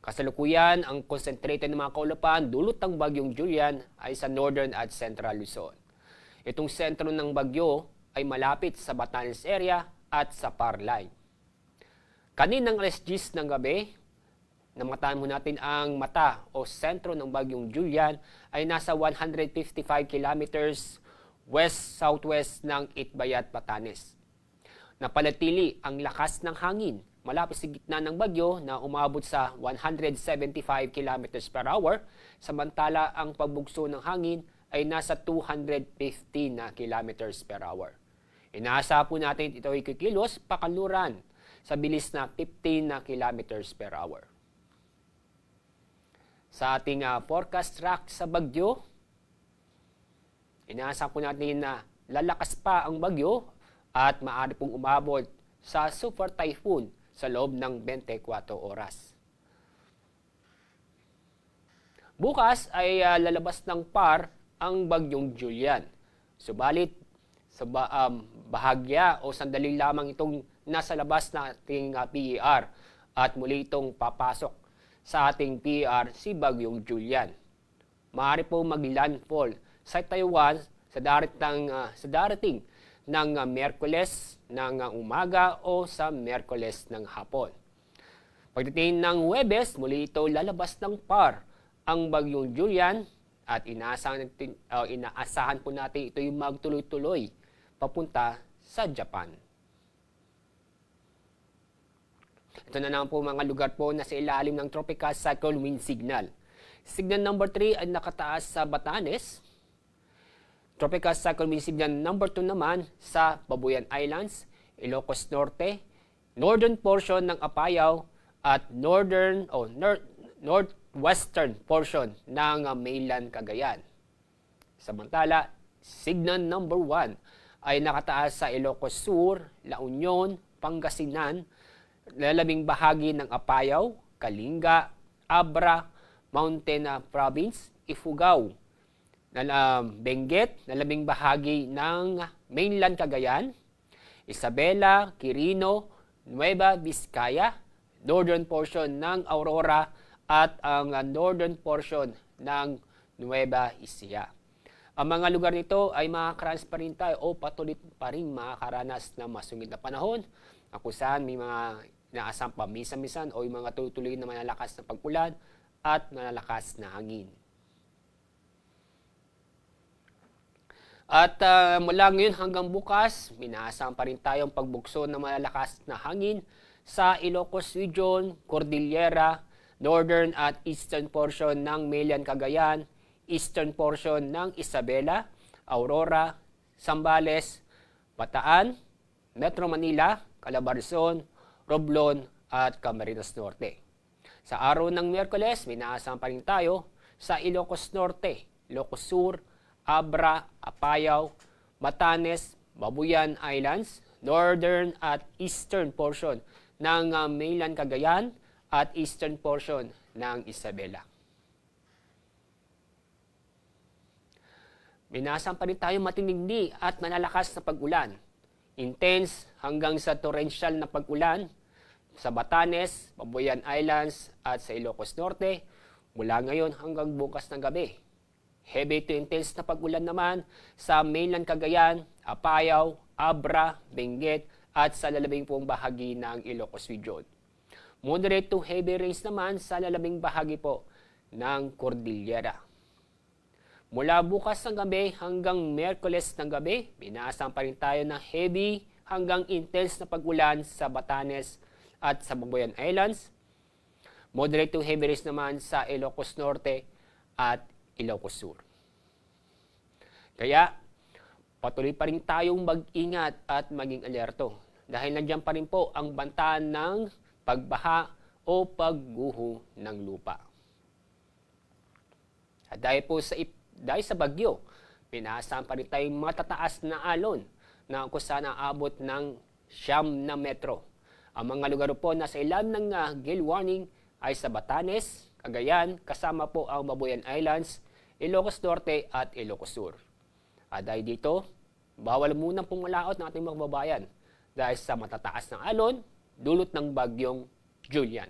Kasalukuyan, ang concentrated ng mga kaulapan dulot ng bagyong Julian ay sa northern at central Luzon. Itong sentro ng bagyo ay malapit sa Batanes area at sa Parlay. Kaninang alas 10 ng gabi, namatahan mo natin ang mata o sentro ng bagyong Julian ay nasa 155 kilometers west-southwest ng Itbayat, Batanes. Napanatili ang lakas ng hangin malapit sa gitna ng bagyo na umabot sa 175 km per hour, samantala ang pagbugso ng hangin ay nasa 250 na km per hour. Inaasa po natin ito ay kikilos pakanluran sa bilis na 15 na km per hour. Sa ating forecast track sa bagyo, inaasa po natin na lalakas pa ang bagyo at maaari pong umabot sa super typhoon sa loob ng 24 oras. Bukas ay lalabas ng par ang bagyong Julian. Subalit, sa bahagya o sandali lamang itong nasa labas ng ating PER at muli itong papasok sa ating PER si bagyong Julian. Maaari po mag-landfall sa Taiwan sa darating ng Miyerkules ng umaga o sa Miyerkules ng hapon. Pagdating ng Huwebes, muli ito lalabas ng par ang bagyong Julian at inaasahan po natin ito yung magtuloy-tuloy papunta sa Japan. Ito na naman po mga lugar po na sa ilalim ng tropical cyclone wind signal. Signal number 3 ay nakataas sa Batanes. Tropical cyclone wind signal number 2 naman sa Babuyan Islands, Ilocos Norte, northern portion ng Apayao at northwestern portion ng mainland Cagayan. Samantala, signal number 1 ay nakataas sa Ilocos Sur, La Union, Pangasinan, lalabing bahagi ng Apayao, Kalinga, Abra, Mountain Province, Ifugao, Benguet, labing bahagi ng mainland Cagayan, Isabela, Quirino, Nueva Vizcaya, northern portion ng Aurora at ang northern portion ng Nueva Ecija. Ang mga lugar nito ay makakaranas pa rin tayo o patuloy pa rin makakaranas ng masungit na panahon kung saan may mga inaasang pamisa-misan o yung mga tuloy na malalakas na pag-ulan at malalakas na hangin. At mula ngayon hanggang bukas, minaasahan pa rin tayong pagbukso ng malalakas na hangin sa Ilocos Region, Cordillera, northern at eastern portion ng mainland Cagayan, eastern portion ng Isabela, Aurora, Zambales, Bataan, Metro Manila, Calabarzon, Romblon at Camarines Norte. Sa araw ng Miyerkules, minaasahan pa rin tayo sa Ilocos Norte, Ilocos Sur, Abra, Apayao, Batanes, Babuyan Islands, northern at eastern portion ng mainland Cagayan at eastern portion ng Isabela. Minaasahan pa rin tayo matindi at malalakas na pag-ulan. Intense hanggang sa torrential na pag-ulan sa Batanes, Babuyan Islands at sa Ilocos Norte mula ngayon hanggang bukas ng gabi. Heavy to intense na pag-ulan naman sa mainland Cagayan, Apayao, Abra, Benguet at sa lalabing pong bahagi ng Ilocos Region. Moderate to heavy rains naman sa lalabing bahagi po ng Cordillera. Mula bukas ng gabi hanggang Miyerkules ng gabi, binaasahan pa rin tayo ng heavy hanggang intense na pag-ulan sa Batanes at sa Babuyan Islands. Moderate to heavy rains naman sa Ilocos Norte at Ilocos Sur. Kaya, patuloy pa rin tayong mag-ingat at maging alerto dahil nandiyan pa rin po ang banta ng pagbaha o pagguho ng lupa. At dahil sa bagyo, pinaasahan pa rin tayong matataas na alon na kung saan aabot ng 9 na metro. Ang mga lugar po na sa ilan ng gale warning ay sa Batanes, Cagayan, kasama po ang Babuyan Islands, Ilocos Norte at Ilocos Sur. At dahil dito, bawal munang pumalaot ng ating mga kababayan dahil sa matataas ng alon, dulot ng bagyong Julian.